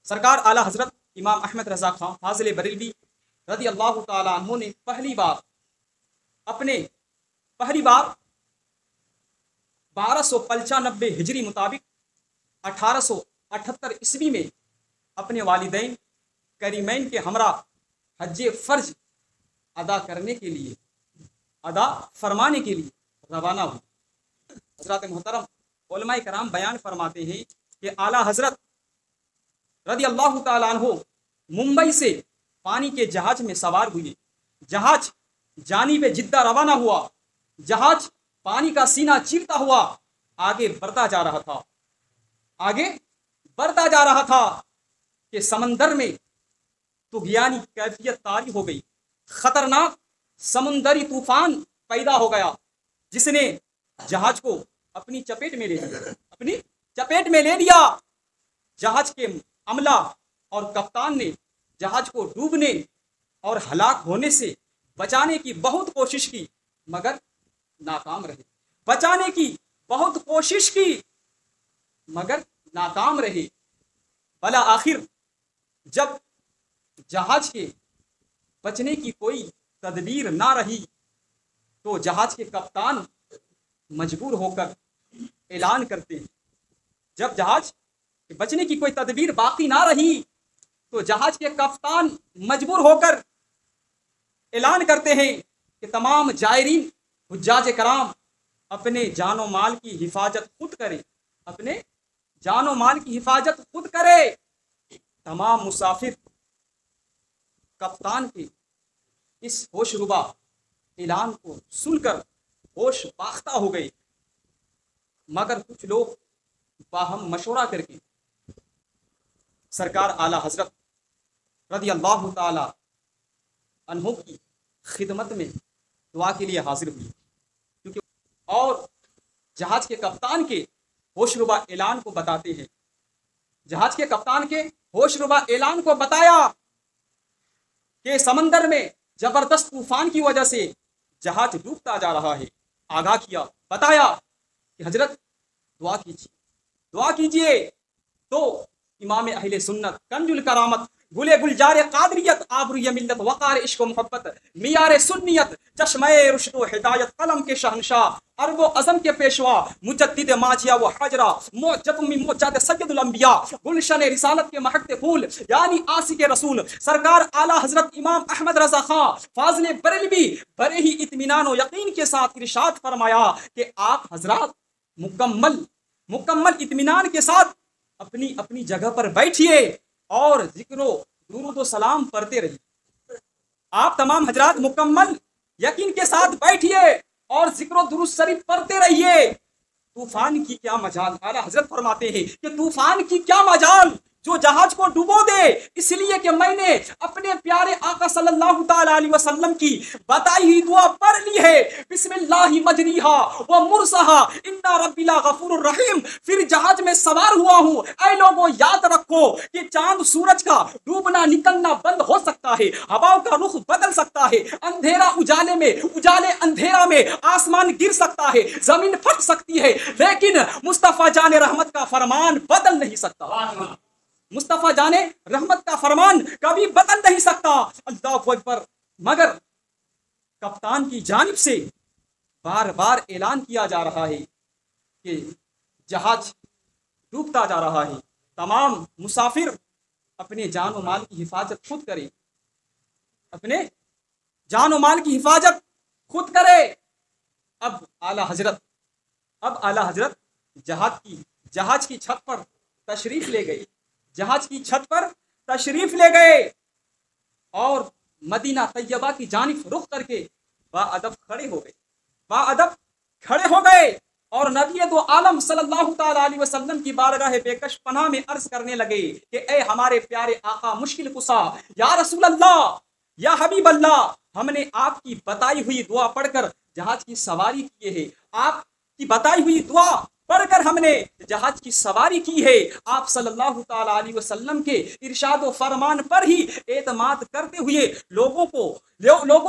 سرکار اعلیٰ حضرت امام احمد رضا خان فاضل بریلوی رضی اللہ تعالیٰ عنہ نے پہلی بار 1295 ہجری مطابق 1878 عیسوی میں اپنے والدین کریمین کے ہمراہ حج فرض ادا فرمانے کے لیے روانہ ہوئے۔ حضرات محترم علماء کرام بیان فرماتے ہیں کہ اعلیٰ حضرت رضی اللہ تعالیٰ عنہ ممبئی سے پانی کے جہاز میں سوار ہوئے۔ جہاز جانب جدہ روانہ ہوا۔ جہاز پانی کا سینہ چیرتا ہوا آگے بڑھتا جا رہا تھا کہ سمندر میں طغیانی کیفیت طاری ہو گئی۔ خطرناک سمندری طوفان پیدا ہو گیا جس نے جہاز کو اپنی چپیٹ میں لے لیا۔ جہاز کے عملہ اور کپتان نے جہاز کو ڈوبنے اور ہلاک ہونے سے بچانے کی بہت کوشش کی مگر ناکام رہے۔ بلا آخر جب جہاز کے بچنے کی کوئی تدبیر نہ رہی تو جہاز کے کپتان مجبور ہو کر اعلان کرتے ہیں۔ جب جہاز کے بچنے کی کوئی تدبیر باقی نہ رہی تو جہاز کے کپتان مجبور ہو کر اعلان کرتے ہیں کہ تمام جائرین حجاج کرام اپنے جان و مال کی حفاظت خود کرے۔ تمام مسافر کپتان کے اس ہوش ربا اعلان کو سن کر ہوش باختہ ہو گئے مگر کچھ لوگ باہم مشورہ کر کے سرکار اعلیٰ حضرت رضی اللہ تعالی عنہ کی خدمت میں دعا کے لیے حاضر ہوئی اور جہاز کے کپتان کے ہوش ربا اعلان کو بتاتے ہیں۔ جہاز کے کپتان کے ہوش ربا اعلان کو بتایا کہ سمندر میں زبردست طوفان کی وجہ سے جہاز ڈوبتا جا رہا ہے۔ آگاہ کیا، بتایا کہ حضرت دعا کیجئے تو امام اہل سنت، کنز الکرامت، گلے گلجار قادریت، آبروی ملت، وقار عشق و محبت، معیار سنیت، چشمہ رشد و ہدایت، قلم کے شہنشاہ، عرب و عظم کے پیشوا، مجدد ماجیہ و حجرہ، معجد من معجد سید الانبیاء، گلشن رسالت کے مہکتے پھول یعنی عاشق رسول سرکار اعلیٰ حضرت امام احمد رضا خان فاضل بریلوی بڑے ہی اطمینان و یقین کے ساتھ ارشاد فرمایا کہ آپ حضرات مکمل اطمینان کے ساتھ اپنی جگہ پر بیٹھیے اور ذکر و درود و سلام پڑھتے رہیے۔ آپ تمام حضرات مکمل یقین کے ساتھ بیٹھیے اور ذکر و درود شریف پڑھتے رہیے۔ طوفان کی کیا مجال، اعلیٰ حضرت فرماتے ہیں کہ طوفان کی کیا مجال جو جہاز کو ڈوبو دے، اس لیے کہ میں نے اپنے پیارے آقا صلی اللہ تعالی علیہ وسلم کی بتائی ہوئی دعا پڑھ لی ہے، بسم اللہ مجریہا و مرساہا ان ربی لغفور الرحیم۔ پھر جہاز میں سوار ہوا ہوں۔ اے لوگوں یاد رکھو کہ چاند سورج کا ڈوبنا نکلنا بند ہو سکتا ہے، ہواؤں کا رخ بدل سکتا ہے، اندھیرا اجالے میں، اجالے اندھیرا میں، آسمان گر سکتا ہے، زمین پھٹ سکتی ہے، لیکن مصطفیٰ جان رحمت کا فرمان بدل نہیں سکتا۔ مصطفیٰ جانے رحمت کا فرمان کبھی بدل نہیں سکتا۔ اللہ اکبر۔ مگر کپتان کی جانب سے بار بار اعلان کیا جا رہا ہے کہ جہاز ڈوبتا جا رہا ہے، تمام مسافر اپنے جان و مال کی حفاظت خود کرے، اپنے جان و مال کی حفاظت خود کرے۔ اب اعلیٰ حضرت جہاز کی چھت پر تشریف لے گئے، اور مدینہ طیبہ کی جانب رخ کر کے باادب کھڑے ہو گئے اور نبی دو عالم صلی اللہ تعالی علیہ وسلم کی بارگاہ بےکش پناہ میں عرض کرنے لگے کہ اے ہمارے پیارے آقا مشکل کشا، یا رسول اللہ، یا حبیب اللہ، ہم نے آپ کی بتائی ہوئی دعا پڑھ کر جہاز کی سواری کی ہے، آپ کی بتائی ہوئی دعا پڑھ کر ہم نے جہاز کی سواری کی ہے، آپ صلی اللہ تعالی علیہ وسلم کے ارشاد و فرمان پر ہی اعتماد کرتے ہوئے لوگوں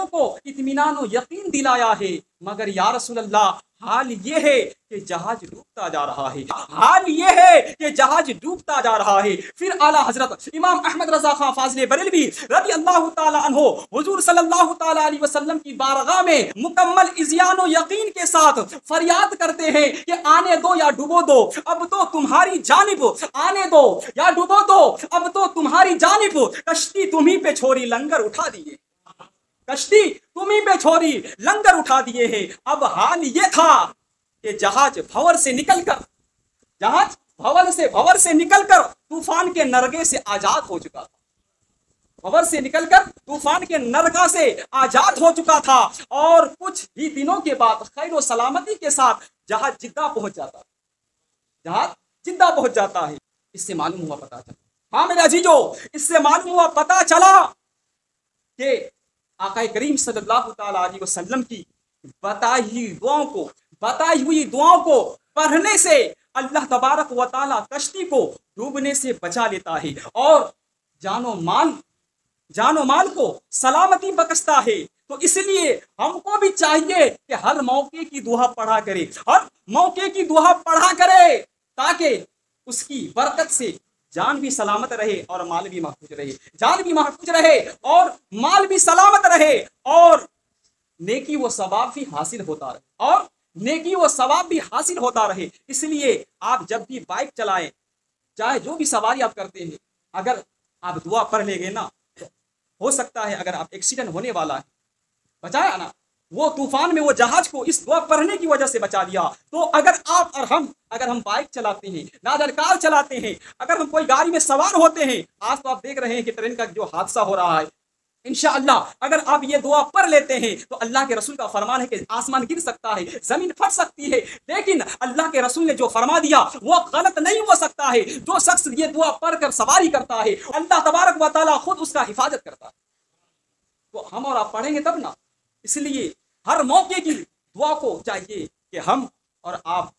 کو اطمینان و یقین دلایا ہے، مگر یا رسول اللہ हाल ये है कि जहाज डूबता जा रहा है, हाल ये है कि जहाज डूबता जा रहा है। फिर आला हजरत इमाम अहमद रजा खां फाजिल बरेलवी रज़ी अल्लाह ताला अन्हो हुजूर सल्लल्लाहु ताला अलैहि वसल्लम की बारगाह में मुकम्मल इज़्यान और यकीन के साथ फरियाद करते हैं कि आने दो या डुबो दो, अब तो तुम्हारी जानिब, आने दो या डुबो दो, अब तो तुम्हारी जानिब, कश्ती तुम्ही पे छोड़ी लंगर उठा दिए, कश्ती तुम्ही पे छोड़ी लंगर उठा दिए हैं। अब हाल ये था कि जहाज भंवर से निकलकर, जहाज भंवर से निकलकर तूफान के नरगे से आजाद हो चुका था, भंवर से निकलकर तूफान के नरगा से आजाद हो चुका था। और कुछ ही दिनों के बाद खैर और सलामती के साथ जहाज जिद्दा पहुंच जाता है, जहाज जिद्दा पहुंच जाता है। इससे मालूम हुआ, पता चला, हाँ मेरे अजीजो, इससे मालूम हुआ, पता चला कि आका करीम सल्लल्लाहु ताला अलैहि वसल्लम की बताई हुई दुआओं को पढ़ने से अल्लाह तबारक व ताला कश्ती को डूबने से बचा लेता है और जानो माल को सलामती बख्शता है। तो इसलिए हमको भी चाहिए कि हर मौके की दुआ पढ़ा करे, हर मौके की दुआ पढ़ा करे, ताकि उसकी बरकत से जान भी सलामत रहे और माल भी महफूज रहे, जान भी महफूज रहे और माल भी सलामत रहे, और नेकी व सवाब भी हासिल होता रहे, और नेकी व सवाब भी हासिल होता रहे। इसलिए आप जब भी बाइक चलाएं, चाहे जो भी सवारी आप करते हैं, अगर आप दुआ पढ़ लेंगे ना, तो हो सकता है अगर आप एक्सीडेंट होने वाला है, बचाया ना, वो तूफान में वो जहाज को इस दुआ पढ़ने की वजह से बचा दिया। तो अगर आप और हम, अगर हम बाइक चलाते हैं, नादर कार चलाते हैं, अगर हम कोई गाड़ी में सवार होते हैं, आज तो आप देख रहे हैं कि ट्रेन का जो हादसा हो रहा है, इंशाअल्लाह अगर आप ये दुआ पढ़ लेते हैं तो अल्लाह के रसूल का फरमान है कि आसमान गिर सकता है, जमीन फट सकती है, लेकिन अल्लाह के रसूल ने जो फरमा दिया वो गलत नहीं हो सकता है। जो शख्स ये दुआ पढ़कर सवारी करता है, अल्लाह तबारक व तआला खुद उसका हिफाजत करता है। तो हम और आप पढ़ेंगे तब ना। इसलिए हर मौके की दुआ को चाहिए कि हम और आप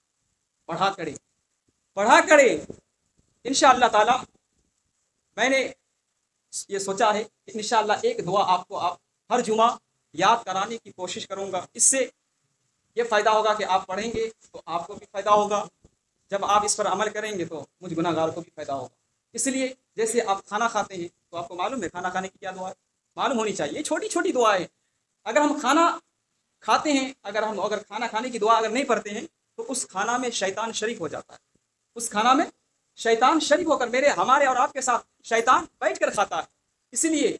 पढ़ा करें। इंशाअल्लाह ताला मैंने ये सोचा है कि इंशाअल्लाह एक दुआ आपको आप हर जुमा याद कराने की कोशिश करूंगा। इससे ये फ़ायदा होगा कि आप पढ़ेंगे तो आपको भी फ़ायदा होगा, जब आप इस पर अमल करेंगे तो मुझ गुनाहगार को भी फ़ायदा होगा। इसलिए जैसे आप खाना खाते हैं तो आपको मालूम है खाना खाने की क्या दुआ है, मालूम होनी चाहिए। छोटी छोटी दुआएं, अगर हम खाना खाते हैं, अगर खाना खाने की दुआ अगर नहीं पढ़ते हैं तो उस खाना में शैतान शरीक हो जाता है, उस खाना में शैतान शरीक होकर हमारे और आपके साथ शैतान बैठ कर खाता है। इसलिए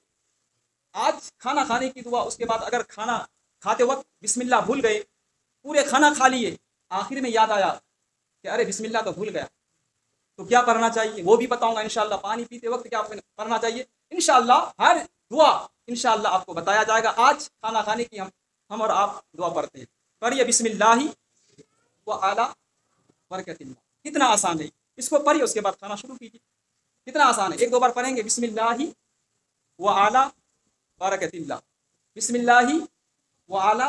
आज खाना खाने की दुआ, उसके बाद अगर खाना खाते वक्त बिस्मिल्लाह भूल गए, पूरे खाना खा लिए, आखिर में याद आया कि अरे बिस्मिल्लाह तो भूल गया, तो क्या पढ़ना चाहिए वो भी बताऊंगा इंशाअल्लाह। पानी पीते वक्त क्या पढ़ना चाहिए इंशाअल्लाह, हर दुआ इंशाअल्लाह आपको बताया जाएगा। आज खाना खाने की हम और आप दुआ पढ़ते हैं, पढ़िए बिस्मिल्लाहि व आला बरकतिल्लाह। कितना आसान है, इसको पढ़िए उसके बाद खाना शुरू कीजिए। कितना आसान है, एक दो बार पढ़ेंगे बिस्मिल्लाहि व आला बरकतिल्लाह, बिस्मिल्लाहि व आला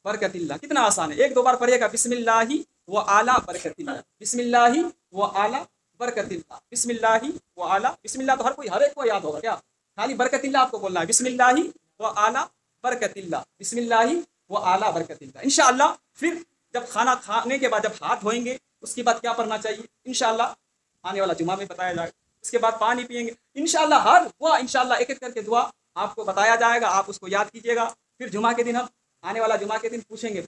बरकतिल्लाह। कितना आसान है, एक दो बार पढ़िएगा बिस्मिल्लाहि व आला बरकतिल्लाह, बिस्मिल्लाहि व आला बरकतिल्लाह, बिस्मिल्लाहि व आला। बिस्मिल्लाह तो हर एक को याद होगा, क्या खाली बरकतिल्लाह आपको बोलना है, बिस्मिल्लाहि व आला बरकतिल्लाह, बिस्मिल्लाहि व आला बरकतिल्लाह। इंशाअल्लाह फिर जब खाना खाने के बाद जब हाथ धोएंगे उसके बाद क्या पढ़ना चाहिए इंशाअल्लाह आने वाला जुमा में बताया जाएगा। इसके बाद पानी पिएंगे इंशाअल्लाह, हर दुआ इंशाअल्लाह एक एक करके दुआ आपको बताया जाएगा, आप उसको याद कीजिएगा। फिर जुमा के दिन हम आने वाला जुमा के दिन पूछेंगे